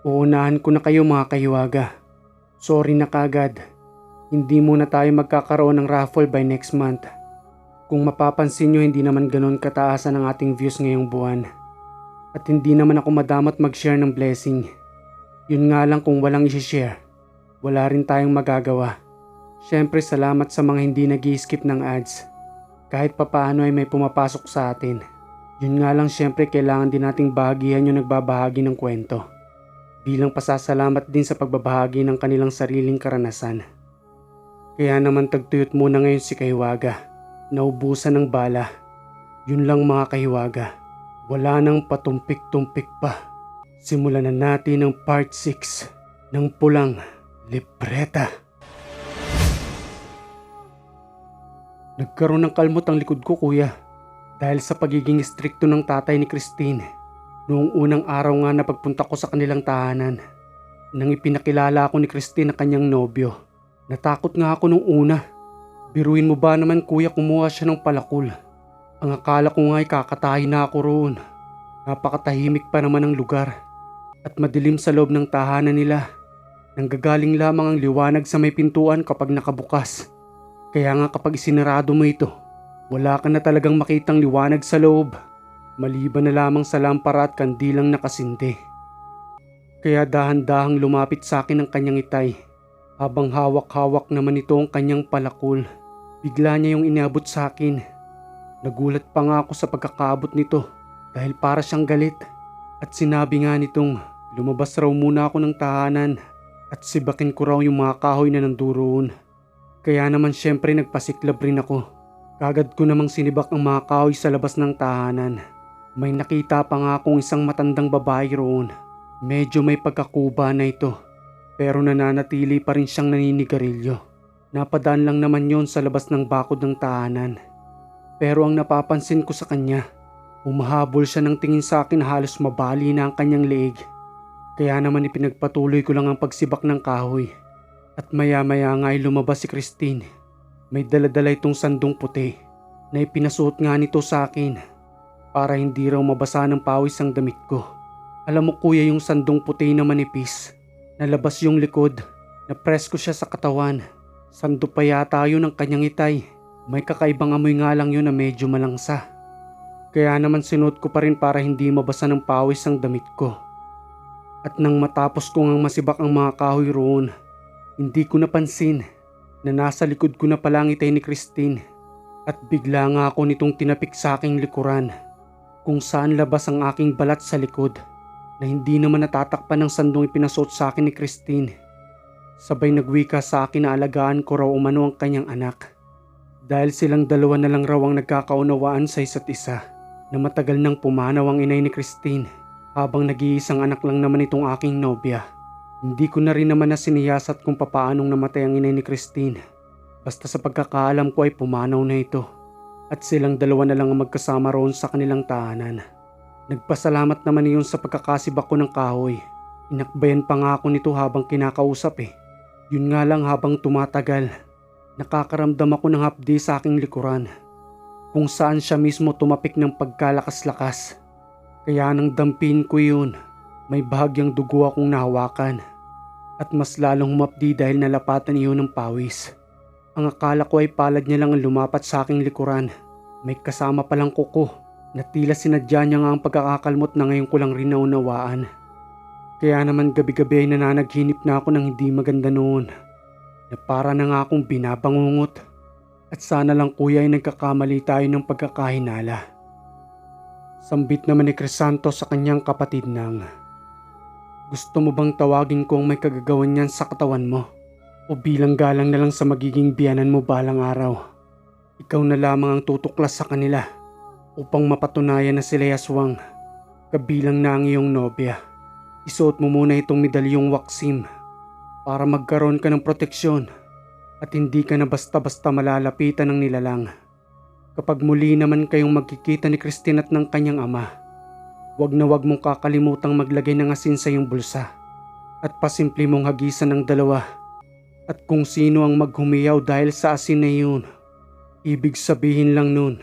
Uunahan ko na kayo mga kahiwaga. Sorry na kagad. Hindi muna tayo magkakaroon ng raffle by next month. Kung mapapansin nyo, hindi naman ganoon kataasan ang ating views ngayong buwan. At hindi naman ako madamot mag-share ng blessing. Yun nga lang, kung walang isi-share, wala rin tayong magagawa. Syempre salamat sa mga hindi nag-i-skip ng ads. Kahit papaano ay may pumapasok sa atin. Yun nga lang, syempre kailangan din nating bahagihan yung nagbabahagi ng kwento. Bilang pasasalamat din sa pagbabahagi ng kanilang sariling karanasan. Kaya naman tagtuyot muna ngayon si Kahiwaga. Naubusan ng bala. Yun lang mga kahiwaga. Wala nang patumpik-tumpik pa. Simulan na natin ang part 6 ng Pulang Libreta. Nagkaroon ng kalmot ang likod ko, kuya. Dahil sa pagiging istrikto ng tatay ni Christine. Noong unang araw nga na pagpunta ko sa kanilang tahanan. Nang ipinakilala ako ni Christine na kanyang nobyo. Natakot nga ako nung una. Biruin mo ba naman, kuya, kumuha siya ng palakul. Ang akala ko nga ay kakatahi na ako roon. Napakatahimik pa naman ang lugar. At madilim sa loob ng tahanan nila. Nanggagaling lamang ang liwanag sa may pintuan kapag nakabukas. Kaya nga kapag isinarado mo ito, wala ka na talagang makitang liwanag sa loob. Maliban na lamang sa lampara at kandilang nakasindi. Kaya dahan-dahang lumapit sa akin ang kanyang itay. Habang hawak-hawak naman ito ang kanyang palakul. Bigla niya yung inabot sa akin. Nagulat pa nga ako sa pagkakaabot nito dahil para siyang galit. At sinabi nga nitong lumabas raw muna ako ng tahanan at sibakin ko raw yung mga kahoy na nanduroon. Kaya naman syempre nagpasiklab rin ako. Kagad ko namang sinibak ang mga kahoy sa labas ng tahanan. May nakita pa nga akong isang matandang babae roon. Medyo may pagkakuba na ito. Pero nananatili pa rin siyang naninigarilyo. Napadaan lang naman yon sa labas ng bakod ng tahanan. Pero ang napapansin ko sa kanya, humahabol siya ng tingin sa akin, halos mabali na ang kanyang leeg. Kaya naman ipinagpatuloy ko lang ang pagsibak ng kahoy. At maya-maya nga ay lumabas si Christine. May daladala itong sandong puti na ipinasuot nga nito sa akin. Para hindi raw mabasa ng pawis ang damit ko. Alam mo kuya, yung sandong puti na manipis. Nalabas yung likod. Napress ko siya sa katawan. Sando pa yata yun ang kanyang itay. May kakaibang amoy nga lang yun na medyo malangsa. Kaya naman sinuot ko pa rin para hindi mabasa ng pawis ang damit ko. At nang matapos ko ngang masibak ang mga kahoy roon, hindi ko napansin na nasa likod ko na pala ang itay ni Christine. At bigla nga ako nitong tinapik sa aking likuran. Kung saan labas ang aking balat sa likod na hindi naman natatakpan ng sandong ipinasuot sa akin ni Christine. Sabay nagwika sa akin na alagaan ko raw umano ang kanyang anak. Dahil silang dalawa na lang raw ang nagkakaunawaan sa isa't isa na matagal nang pumanaw ang inay ni Christine habang nag-iisang anak lang naman itong aking nobya. Hindi ko na rin naman nasiniyasat kung papaanong namatay ang inay ni Christine. Basta sa pagkakaalam ko ay pumanaw na ito. At silang dalawa na lang ang magkasama roon sa kanilang tahanan. Nagpasalamat naman iyon sa pagkakasibak ko ng kahoy. Inakbayan pa nga ako nito habang kinakausap. Yun nga lang, habang tumatagal, nakakaramdam ako ng hapdi sa aking likuran. Kung saan siya mismo tumapik ng pagkalakas-lakas. Kaya nang dampin ko yun, may bahagyang dugo akong nahawakan. At mas lalong humapdi dahil nalapatan iyon ng pawis. Ang akala ko ay palad niya lang ang lumapat sa aking likuran. May kasama palang kuko na tila sinadya niya nga ang pagkakakalmot na ngayon ko lang rin naunawaan. Kaya naman gabi-gabi ay nananaghinip na ako ng hindi maganda noon. Na para na nga akong binabangungot. At sana lang kuya ay nagkakamali tayo ng pagkakahinala. Sambit naman ni Crisanto sa kanyang kapatid ng, gusto mo bang tawagin kong may kagagawan niyan sa katawan mo? O bilang galang na lang sa magiging biyanan mo balang araw. Ikaw na lamang ang tutuklas sa kanila upang mapatunayan na sila'y aswang, kabilang na ang iyong nobya. Isuot mo muna itong medalyong waksim para magkaroon ka ng proteksyon at hindi ka na basta-basta malalapitan ng nilalang. Kapag muli naman kayong magkikita ni Christine at ng kanyang ama, wag na wag mong kakalimutang maglagay ng asin sa iyong bulsa at pasimple mong hagisan ng dalawa. At kung sino ang maghumiyaw dahil sa asin na yun, ibig sabihin lang nun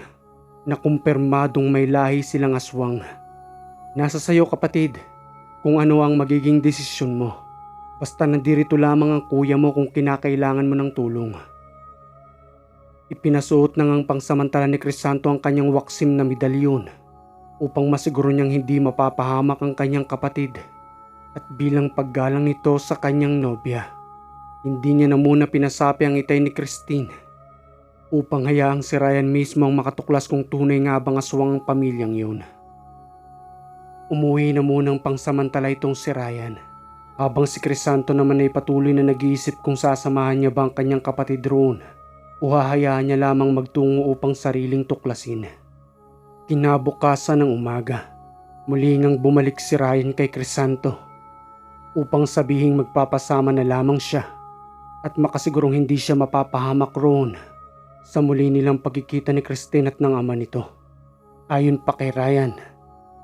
na kumpirmadong may lahi silang aswang. Nasa sayo kapatid, kung ano ang magiging desisyon mo. Basta nandirito lamang ang kuya mo kung kinakailangan mo ng tulong. Ipinasuot na ngang pangsamantala ni Crisanto ang kanyang waksim na medalyon upang masiguro niyang hindi mapapahamak ang kanyang kapatid. At bilang paggalang nito sa kanyang nobya, hindi niya na muna pinasapi ang itay ni Christine upang hayaang si Ryan mismo ang makatuklas kung tunay nga bang aswang ang pamilyang yun. Umuwi na munang pangsamantala itong si Ryan, habang si Crisanto naman ay patuloy na nag-iisip kung sasamahan niya ba ang kanyang kapatid roon o hahayaan niya lamang magtungo upang sariling tuklasin. Kinabukasan ng umaga, muli ngang bumalik si Ryan kay Crisanto upang sabihing magpapasama na lamang siya at makasigurong hindi siya mapapahamak roon sa muli nilang pagkikita ni Christine at ng ama nito. Ayon pa kay Ryan,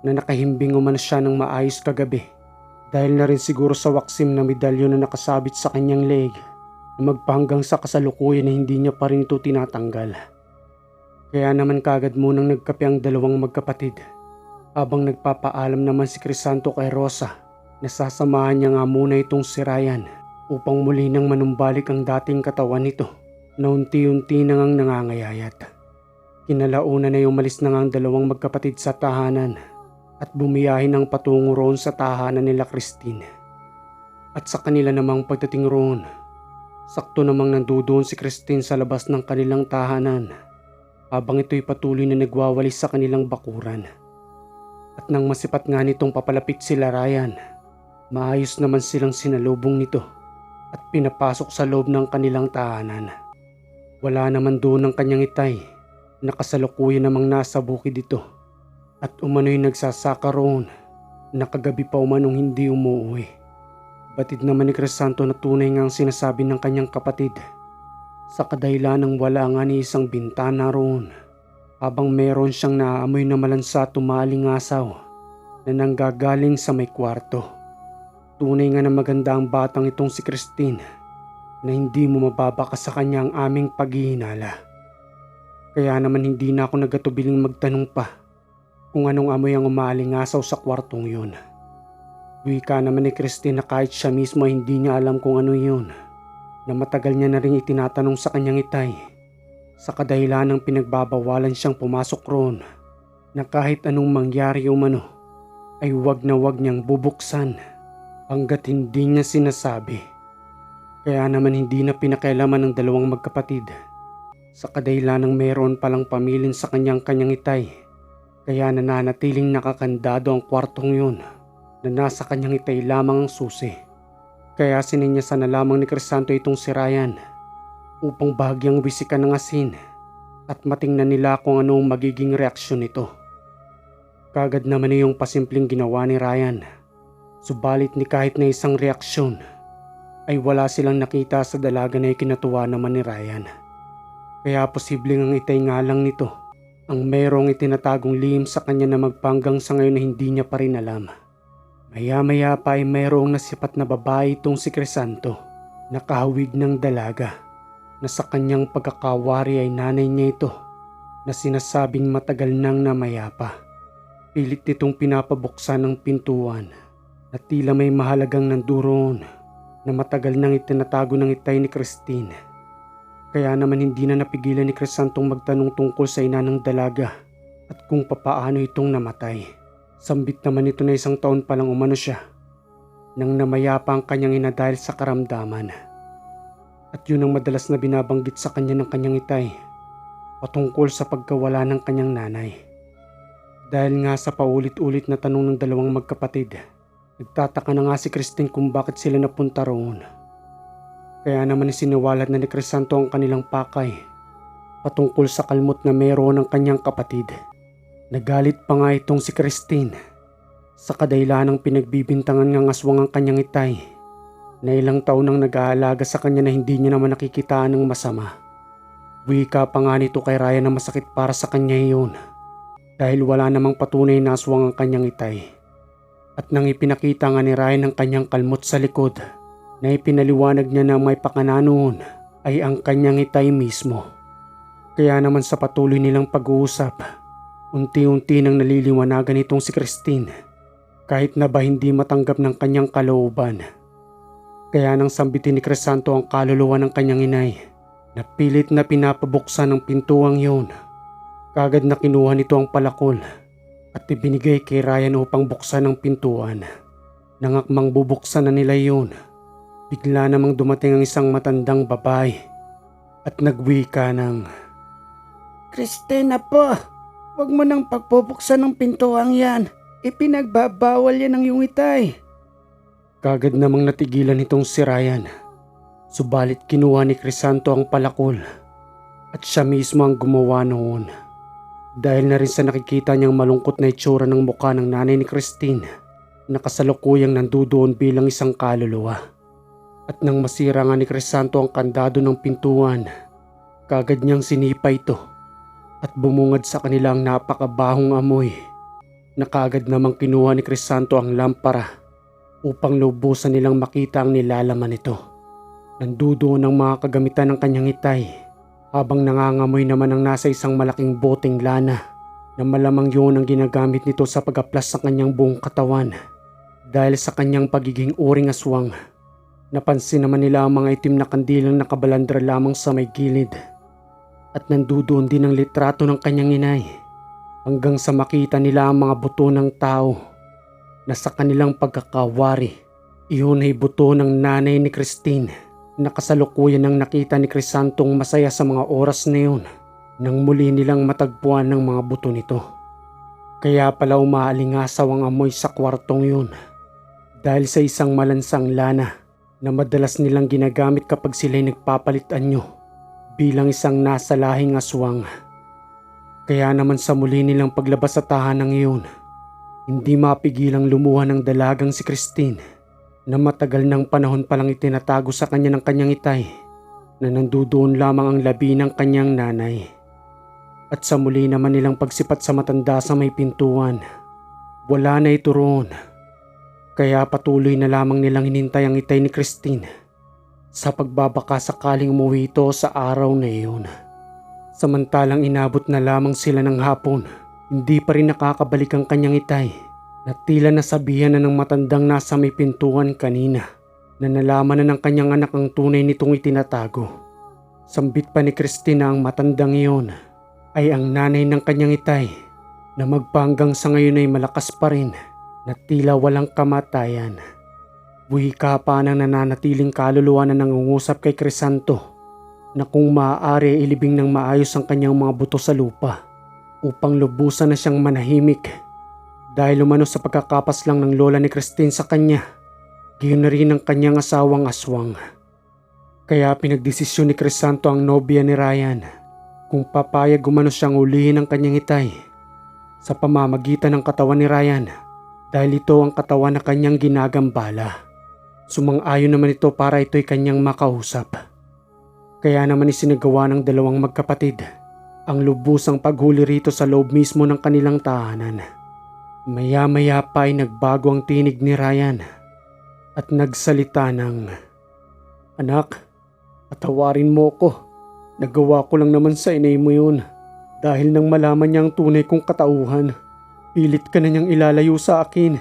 na nakahimbing umano siya ng maayos kagabi dahil na rin siguro sa waksim na medalyon na nakasabit sa kanyang leeg na magpahanggang sa kasalukuyan na hindi niya pa rin ito tinatanggal. Kaya naman kagad munang nagkape ang dalawang magkapatid habang nagpapaalam naman si Crisanto kay Rosa na sasamahan niya nga muna itong si Ryan upang muli nang manumbalik ang dating katawan nito na unti-unti na ngang nangangayayat. Kinalauna na umalis na nga ang dalawang magkapatid sa tahanan at bumiyahin ang patungo roon sa tahanan nila Christine. At sa kanila namang pagdating roon, sakto namang nandoon si Christine sa labas ng kanilang tahanan habang ito'y patuloy na nagwawalis sa kanilang bakuran. At nang masipat nga nitong papalapit sila Ryan, maayos naman silang sinalubong nito at pinapasok sa loob ng kanilang tahanan. Wala naman doon ang kanyang itay, nakasalukuyan namang nasa bukid ito. At umano'y nagsasaka roon na kagabi pa umanong hindi umuwi. Batid naman ni Crisanto na tunay nga ang sinasabi ng kanyang kapatid sa kadahilan ng wala nga ni isang bintana roon habang meron siyang naaamoy na malansa at tumaling asaw na nanggagaling sa may kwarto. Tunay nga na maganda ang batang itong si Christine na hindi mo mababaka sa kanya ang aming paghihinala. Kaya naman hindi na ako nagatubiling magtanong pa kung anong amoy ang umaalingasaw sa kwartong yun. Wika naman ni Christine na kahit siya mismo ay hindi niya alam kung ano yun, na matagal niya na rin itinatanong sa kanyang itay sa kadahilan ng pinagbabawalan siyang pumasok roon na kahit anong mangyari umano ay wag na wag niyang bubuksan hanggat hindi niya sinasabi. Kaya naman hindi na pinakialaman ng dalawang magkapatid sa kadahilan ng meron palang pamilin sa kanyang itay. Kaya nananatiling nakakandado ang kwartong yun na nasa kanyang itay lamang ang susi. Kaya sininyasan na lamang ni Crisanto itong si Ryan upang bahagyang wisikan ng asin at matingnan nila kung anong magiging reaksyon nito. Kagad naman yung pasimpleng ginawa ni Ryan. Subalit ni kahit na isang reaksyon ay wala silang nakita sa dalaga na ikinatuwa naman ni Ryan. Kaya posibleng ang itay nga lang nito ang merong itinatagong lihim sa kanya na magpanggang sa ngayon na hindi niya pa rin alam. Maya-maya pa ay mayroong nasipat na babae itong si Crisanto, nakahawig ng dalaga, na sa kanyang pagkakawari ay nanay niya ito, na sinasabing matagal nang namayapa. Pilit nitong pinapabuksan ang pintuan, na tila may mahalagang nanduroon, na matagal nang itinatago ng itay ni Christine. Kaya naman hindi na napigilan ni Crisantong magtanong tungkol sa ina ng dalaga at kung papaano itong namatay. Sambit naman ito na 1 taon pa lang umano siya nang namayapa ang kanyang ina dahil sa karamdaman. At yun ang madalas na binabanggit sa kanya ng kanyang itay patungkol sa pagkawala ng kanyang nanay. Dahil nga sa paulit-ulit na tanong ng dalawang magkapatid, nagtataka na nga si Christine kung bakit sila napunta roon. Kaya naman siniwalat na ni Crisanto ang kanilang pakay patungkol sa kalmot na meron ng kanyang kapatid. Nagalit pa nga itong si Christine sa kadahilan ng pinagbibintangan ng aswang ang kanyang itay na ilang taon nang nag-aalaga sa kanya na hindi niya naman nakikitaan ng masama. Wika pa nga nito kay Ryan na masakit para sa kanya iyon dahil wala namang patunay na aswang ang kanyang itay. At nang ipinakita nga ni Ryan ang kanyang kalmot sa likod, na ipinaliwanag niya na may pakana noon ay ang kanyang itay mismo. Kaya naman sa patuloy nilang pag-uusap, unti-unti nang naliliwanagan itong si Christine kahit na ba hindi matanggap ng kanyang kalooban. Kaya nang sambitin ni Crisanto ang kaluluwa ng kanyang inay, napilit na pinapabuksan ng pintuang yun. Kagad na kinuha nito ang palakol at ibinigay kay Ryan upang buksan ang pintuan. Nang akmang bubuksan na nila yun, bigla namang dumating ang isang matandang babae at nagwika ng, "Christina po, wag mo nang pagpupuksan ng pintuang yan. Ipinagbabawal yan ng iyong itay." Kagad namang natigilan itong si Ryan. Subalit kinuha ni Crisanto ang palakol at siya mismo ang gumawa noon. Dahil na rin sa nakikita niyang malungkot na itsura ng mukha ng nanay ni Christine na kasalukuyang nandoon bilang isang kaluluwa. At nang masira nga ni Crisanto ang kandado ng pintuan, kagad niyang sinipa ito at bumungad sa kanila ang napakabahong amoy na kagad namang kinuha ni Crisanto ang lampara upang lubusan nilang makita ang nilalaman nito. Nandoon ang mga kagamitan ng kanyang itay habang nangangamoy naman ang nasa isang malaking boteng lana na malamang yun ang ginagamit nito sa pag-aplas sa kanyang buong katawan. Dahil sa kanyang pagiging uring aswang, napansin naman nila ang mga itim na kandilang nakabalandra lamang sa may gilid. At nandoon din ang litrato ng kanyang inay hanggang sa makita nila ang mga buto ng tao na sa kanilang pagkakawari, iyon ay buto ng nanay ni Christine na kasalukuyan ang nakita ni Crisantong masaya sa mga oras na yun nang muli nilang matagpuan ng mga buto nito. Kaya pala umaalingasaw ang amoy sa kwartong yun dahil sa isang malansang lana na madalas nilang ginagamit kapag sila'y nagpapalit anyo bilang isang nasa lahing aswang. Kaya naman sa muli nilang paglabas sa tahanang iyon, hindi mapigilang lumuha ng dalagang si Christine na matagal ng panahon palang itinatago sa kanya ng kanyang itay na nandoon lamang ang labi ng kanyang nanay. At sa muli naman nilang pagsipat sa matanda sa may pintuan, wala na ito roon. Kaya patuloy na lamang nilang hinintay ang itay ni Christine sa pagbabaka sakaling umuwi ito sa araw na iyon. Samantalang inabot na lamang sila ng hapon, hindi pa rin nakakabalik ang kanyang itay na tila nasabihan na ng matandang nasa may pintuan kanina na nalaman na ng kanyang anak ang tunay nitong itinatago. Sambit pa ni Christina ang matandang iyon ay ang nanay ng kanyang itay na magpahanggang sa ngayon ay malakas pa rin na tila walang kamatayan. Wika pa ng nananatiling kaluluwa na nangungusap kay Crisanto na kung maaari ilibing ng maayos ang kanyang mga buto sa lupa upang lubusan na siyang manahimik. Dahil umano sa pagkakapas lang ng lola ni Christine sa kanya, gayon na rin ang kanyang asawang aswang. Kaya pinagdesisyon ni Crisanto ang nobya ni Ryan kung papayag umano siyang ulihin ang kanyang itay sa pamamagitan ng katawan ni Ryan dahil ito ang katawan na kanyang ginagambala. Sumang-ayon naman ito para ito'y kanyang makausap. Kaya naman isinagawa ng dalawang magkapatid ang lubusang paghuli rito sa loob mismo ng kanilang tahanan. Maya-maya pa ay nagbago ang tinig ni Ryan at nagsalita ng, "Anak, patawarin mo ko. Nagawa ko lang naman sa inay mo yun. Dahil nang malaman niya ang tunay kong katauhan, pilit ka na niyang ilalayo sa akin.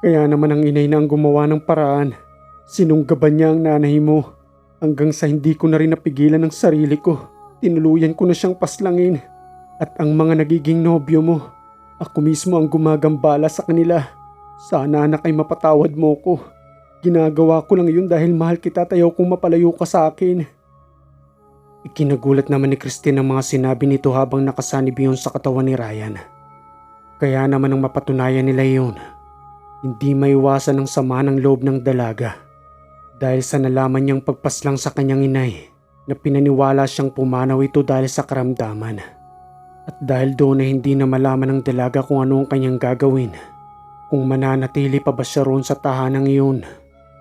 Kaya naman ang inay na ang gumawa ng paraan. Sinunggaban niya ang nanay mo hanggang sa hindi ko na rin napigilan ang sarili ko. Tinuluyan ko na siyang paslangin. At ang mga nagiging nobyo mo, ako mismo ang gumagambala sa kanila. Sana anak ay mapatawad mo ko. Ginagawa ko lang yun dahil mahal kita at ayaw kong mapalayo ka sa akin." Ikinagulat naman ni Christine ang mga sinabi nito habang nakasanib yun sa katawan ni Ryan. Kaya naman ang mapatunayan nila yun, hindi maiwasan ang sama ng loob ng dalaga. Dahil sa nalaman niyang pagpaslang sa kanyang inay na pinaniwala siyang pumanaw ito dahil sa karamdaman. At dahil doon ay hindi na malaman ng dalaga kung ano ang kanyang gagawin. Kung mananatili pa ba siya roon sa tahanang iyon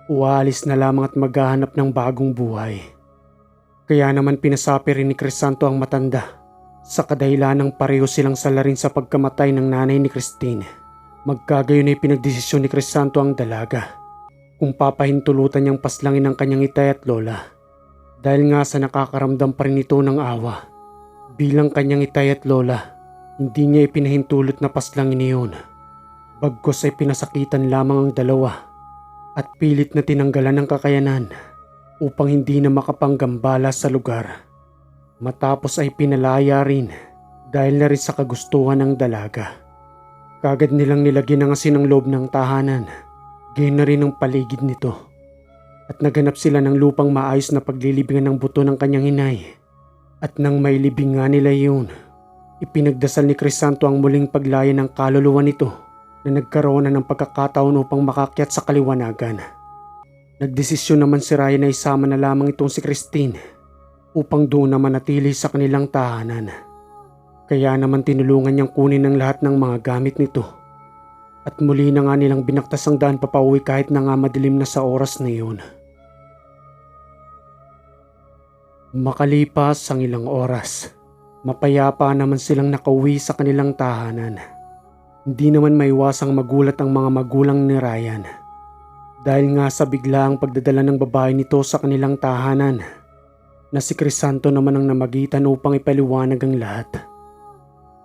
o aalis na lamang at maghahanap ng bagong buhay. Kaya naman pinasapi rin ni Crisanto ang matanda sa kadahilanang pareho silang salarin sa pagkamatay ng nanay ni Christine. Magkagayon ay pinagdesisyon ni Crisanto ang dalaga kung papahintulutan niyang paslangin ang kanyang itay at lola. Dahil nga sa nakakaramdam pa rin ito ng awa. Bilang kanyang itay at lola, hindi niya ipinahintulot na paslangin iyon. Bagkus ay pinasakitan lamang ang dalawa at pilit na tinanggalan ng kakayanan upang hindi na makapanggambala sa lugar. Matapos ay pinalaya rin dahil na rin sa kagustuhan ng dalaga. Kagad nilang nilagyan ng asin ang loob ng tahanan, gayon na rin ang paligid nito. At naganap sila ng lupang maayos na paglilibingan ng buto ng kanyang inay. At nang mailibing nga nila yun, ipinagdasal ni Crisanto ang muling paglaya ng kaluluwa nito na nagkaroon na ng pagkakataon upang makakyat sa kaliwanagan. Nagdesisyon naman si Ryan na isama na lamang itong si Christine upang doon na manatili sa kanilang tahanan. Kaya naman tinulungan niyang kunin ang lahat ng mga gamit nito. At muli na nga nilang binaktas ang daan papauwi kahit na nga madilim na sa oras na iyon. Makalipas ang ilang oras, mapayapa naman silang nakauwi sa kanilang tahanan. Hindi naman maiwasang magulat ang mga magulang ni Ryan. Dahil nga sa biglaang pagdadala ng babae nito sa kanilang tahanan, na si Crisanto naman ang namagitan upang ipaliwanag ang lahat.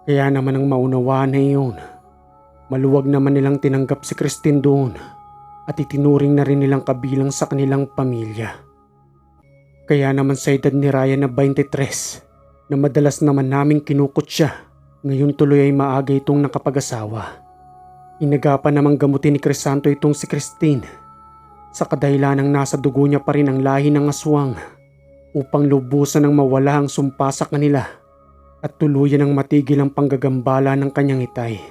Kaya naman ang maunawaan na iyon, maluwag naman nilang tinanggap si Christine doon at itinuring na rin nilang kabilang sa kanilang pamilya. Kaya naman sa edad ni Ryan na 23, na madalas naman naming kinukot siya, ngayon tuloy ay maaga itong nakapag-asawa. Inagapan namang gamutin ni Crisanto itong si Christine sa kadahilanang nasa dugo niya pa rin ang lahi ng aswang upang lubusan ng mawala ang sumpa sa kanila at tuluyan ang matigil ang panggagambala ng kanyang itay.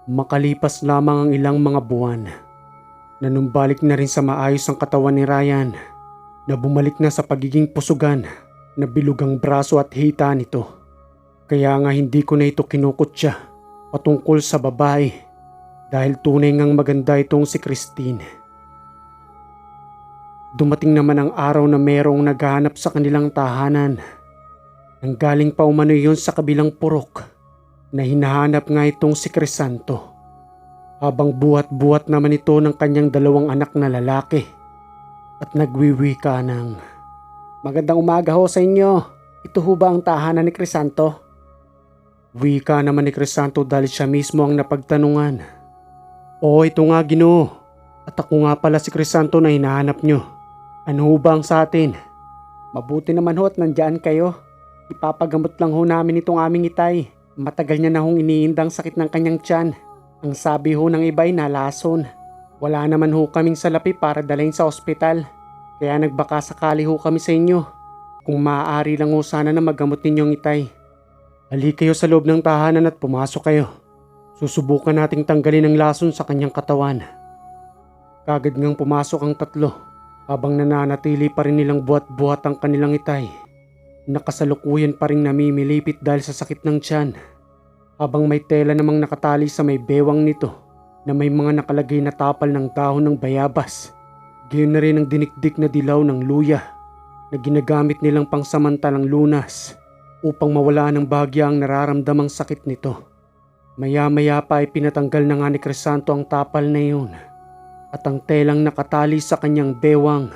Makalipas lamang ang ilang mga buwan, nanumbalik na rin sa maayos ang katawan ni Ryan na bumalik na sa pagiging pusugan na bilugang braso at hita nito. Kaya nga hindi ko na ito kinukot siya patungkol sa babae dahil tunay ngang maganda itong si Christine. Dumating naman ang araw na merong naghahanap sa kanilang tahanan. Nanggaling pa umano yun sa kabilang purok na hinahanap nga itong si Crisanto. Habang buhat-buhat naman ito ng kanyang dalawang anak na lalaki at nagwiwika ng, "Magandang umaga ho sa inyo. Ito ho ba ang tahanan ni Crisanto?" Wika naman ni Crisanto dahil siya mismo ang napagtanungan. "Oo, ito nga Ginoo. At ako nga pala si Crisanto na hinahanap nyo. Ano ho ba ang sa atin?" "Mabuti naman ho at nandyan kayo. Ipapagamot lang ho namin itong aming itay. Matagal niya na hong iniindang sakit ng kanyang tiyan. Ang sabi ho ng iba ay nalason. Wala naman ho kaming salapi para dalhin sa ospital. Kaya nagbaka sakali ho kami sa inyo. Kung maaari lang ho sana na magamot ninyong itay. Halika kayo sa loob ng tahanan at pumasok kayo. Susubukan nating tanggalin ang lason sa kanyang katawan." Kagad ngang pumasok ang tatlo habang nananatili pa rin nilang buhat-buhat ang kanilang itay. Nakasalukuyan pa rin namimilipit dahil sa sakit ng tiyan, habang may tela namang nakatali sa may bewang nito na may mga nakalagay na tapal ng dahon ng bayabas. Gayon na rin ang dinikdik na dilaw ng luya na ginagamit nilang pangsamantalang lunas upang mawala ng bahagya ang nararamdamang sakit nito. Maya-maya pa ay pinatanggal na nga ni Crisanto ang tapal na iyon at ang telang nakatali sa kanyang bewang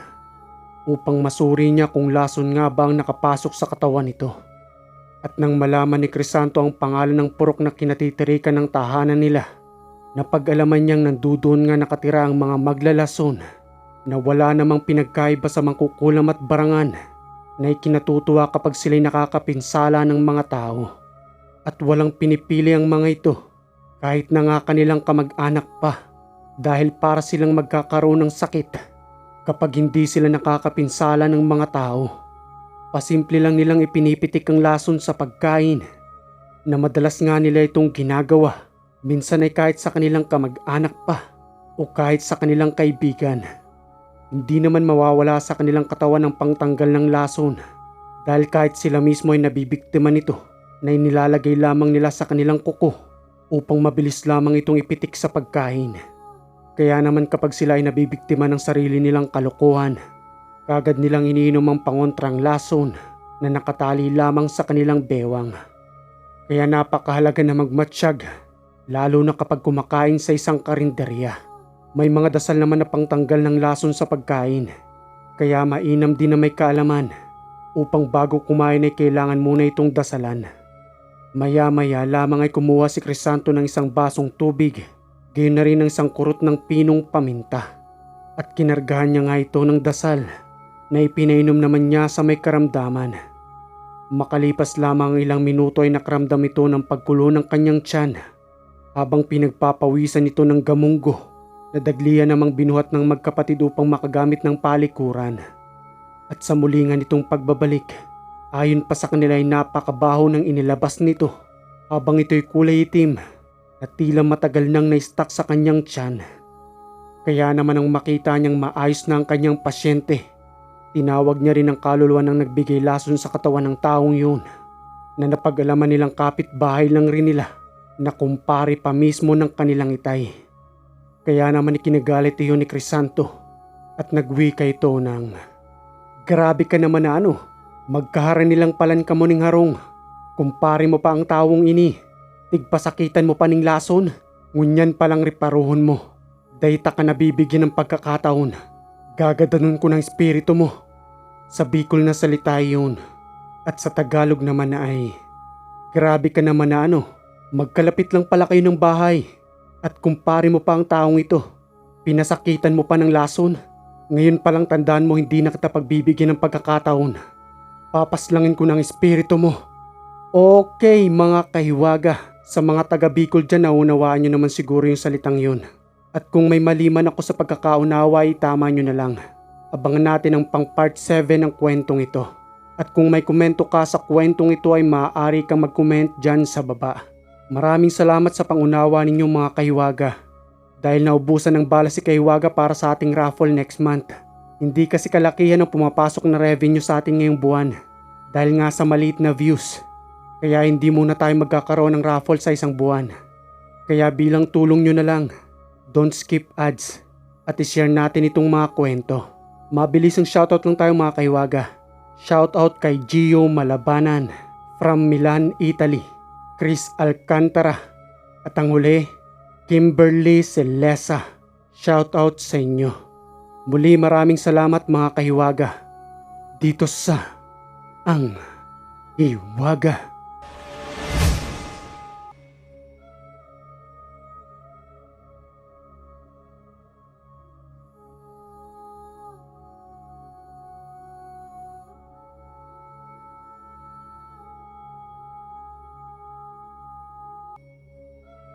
upang masuri niya kung lason nga ba ang nakapasok sa katawan nito. At nang malaman ni Crisanto ang pangalan ng purok na kinatitirikan ng tahanan nila, napag-alaman niyang nandoon nga nakatira ang mga maglalason na wala namang pinagkaiba sa mangkukulam at barangan na ikinatutuwa kapag sila'y nakakapinsala ng mga tao. At walang pinipili ang mga ito kahit na nga kanilang kamag-anak pa dahil para silang magkakaroon ng sakit kapag hindi sila nakakapinsala ng mga tao. Pasimple lang nilang ipinipitik ang lason sa pagkain na madalas nga nila itong ginagawa. Minsan ay kahit sa kanilang kamag-anak pa o kahit sa kanilang kaibigan. Hindi naman mawawala sa kanilang katawan ang pangtanggal ng lason dahil kahit sila mismo ay nabibiktima nito na inilalagay lamang nila sa kanilang kuko upang mabilis lamang itong ipitik sa pagkain. Kaya naman kapag sila ay nabibiktima ng sarili nilang kalokohan, kagad nilang iniinom ang pangontrang lason na nakatali lamang sa kanilang bewang. Kaya napakahalaga na magmatsyag, lalo na kapag kumakain sa isang karinderya. May mga dasal naman na pangtanggal ng lason sa pagkain, kaya mainam din na may kaalaman upang bago kumain ay kailangan muna itong dasalan. Maya-maya lamang ay kumuha si Crisanto ng isang basong tubig Gayon na rin ang isang kurot ng pinong paminta. At kinargahan niya nga ito ng dasal na ipinainom naman niya sa may karamdaman. Makalipas lamang ang ilang minuto ay nakaramdam ito ng pagkulo ng kanyang tiyan habang pinagpapawisan ito ng gamunggo na daglian namang binuhat ng magkapatid upang makagamit ng palikuran. At sa muli nga nitong pagbabalik, ayon pa sa kanila ay napakabaho ng inilabas nito habang ito'y kulay itim na tila matagal nang na-stuck sa kanyang tiyan. Kaya naman ang makita niyang maayos na ang kanyang pasyente, tinawag niya rin ang kaluluwa ng nagbigay lason sa katawan ng taong yun na napag-alaman nilang kapitbahay lang rin nila na kumpare pa mismo ng kanilang itay. Kaya naman ikinagalit iyon ni Crisanto at nagwika ito ng, "Grabe ka naman na magkahara nilang palan ka mo ning harong. Kumpare mo pa ang tawong ini, tigpasakitan mo pa ning lason, ngunyan palang riparuhon mo. Dayta ka nabibigyan ng pagkakataon. Gagadanon ko ng espiritu mo." Sa Bicol na salita yun. At sa Tagalog naman na ay, "Grabe ka naman na magkalapit lang pala kayo ng bahay. At kumpare mo pa ang taong ito. Pinasakitan mo pa ng lason. Ngayon palang tandaan mo hindi na kita pagbibigyan ng pagkakataon. Papaslangin ko ng espiritu mo." Okay mga kahiwaga, sa mga taga Bicol dyan naunawaan nyo naman siguro yung salitang yun. At kung may mali man ako sa pagkakaunawa ay tama nyo na lang. Abangan natin ang pang part 7 ng kwentong ito. At kung may komento ka sa kwentong ito ay maaari kang mag-comment dyan sa baba. Maraming salamat sa pangunawa ninyong mga kahiwaga. Dahil naubusan ng bala si kahiwaga para sa ating raffle next month. Hindi kasi kalakihan ang pumapasok na revenue sa atin ngayong buwan. Dahil nga sa maliit na views. Kaya hindi muna tayo magkakaroon ng raffle sa isang buwan. Kaya bilang tulong nyo na lang, don't skip ads at ishare natin itong mga kwento. Mabilis ang shoutout lang tayo mga kahiwaga. Shoutout kay Gio Malabanan from Milan, Italy. Chris Alcantara. At ang huli, Kimberly Celesa. Shoutout sa inyo. Muli maraming salamat mga kahiwaga. Dito sa Ang Hiwaga.